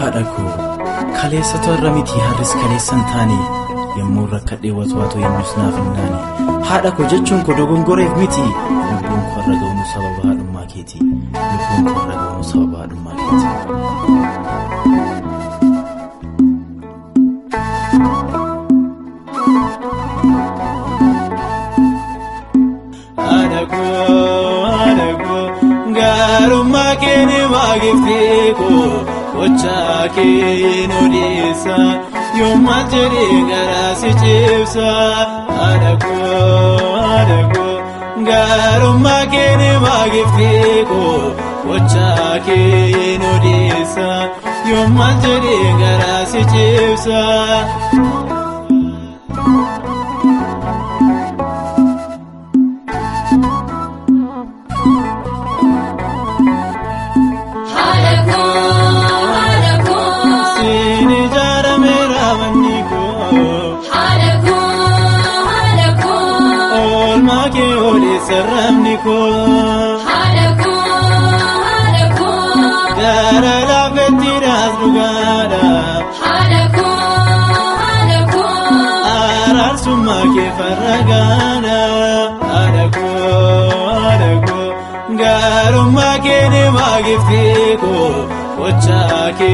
haadhako kaleessatu har'amiti harris kaleessan taane yommuu rakkadhee watwaatu eenyus naaf hin naane haadhako jechuun ko dogongoreef miti lubbuun ko har'a ga'uun sababa haadhummaa keeti lubbuun ko har'a ga'uun sababa haadhummaa keeti. Garummaa keenya maagifteko gochaa keenya odeessa yooma jedhee garaa si cibsa adako garummaa keenya maagifteko gochaa keenya odeessa yooma jedhee garaa si cibsa. Serramniko Hadako Gara la fetiras lugada Hadako Arar summa ke faragana Hadako Garumma ke ne magifteko Ocha ke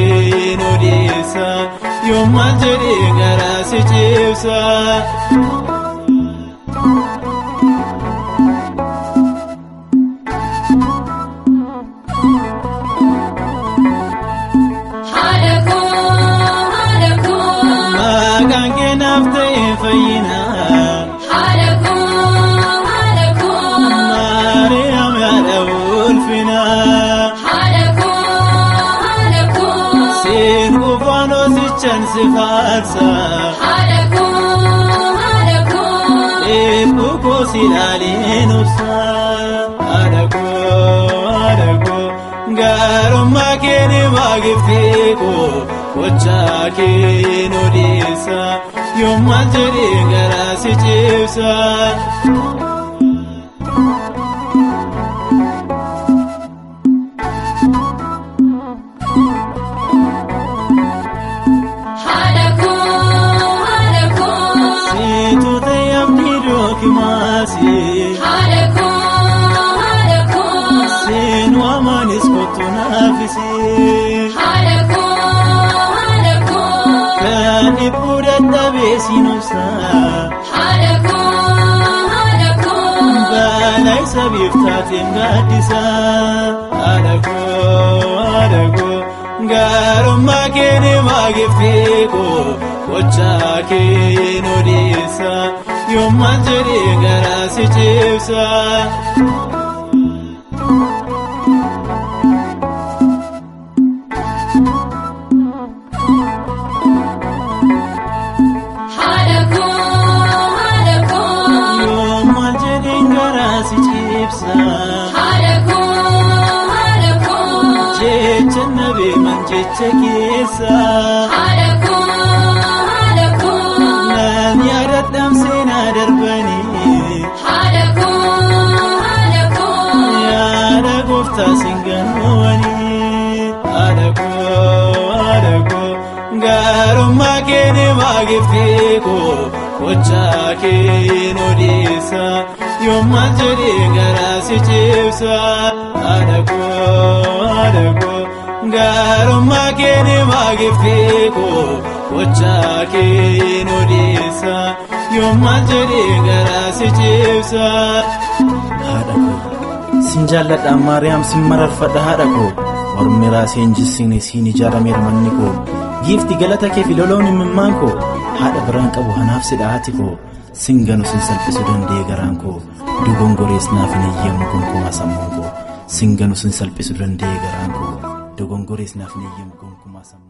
nodisa Yomma jere gara si cibsa. Hadako Mariam ya Ulfina Hadako Sin ufano sichan sifarsa Hadako Epuko silalin usa Hadako Garumma kene magifteko Gochaa keenya odeessa yooma jedhee garaa si cibsa. Hadako Situ ta'e abdii dookimaasi Hadako Seenu amaanis kottu naafisi Hadako Kan ibbuu dadhabee sinobsa Hadako Baala isa biftaatiin gaaddisa Hadako Garummaa keenya maagifteko gochaa keenya odeessa yooma jedhee garaa si cibsa. Hadako Jecha nabe man jecha keessa Hadako Nan yaadadhaam seenaa darbani Hadako yaada gooftaa singannoowani Hadako garummaa keenya maagifteko gochaa keenya odeessa yooma jedhee garaa si cibsa. Hadako garummaa keenya maagifteko gochaa keenya odeessa yooma jedhee garaa si cibsa. Haadhako sin jaalladha Maariyaam sin mararfadha haadhako mormi raaseen jisigne siin ijaarameera manni koo giifti galata kee fi loloon imimmaan koo haadha biraan qabu hanaaf sidha haati koo singanu sin salphisuu danda'e garaan koo dogongorees naaf hin eeyyamu gonkumaa sammuun koo singanu sin salphisuu danda'e garaan koo dogongorees naaf hin eeyyamu gonkumaa sammuun koo.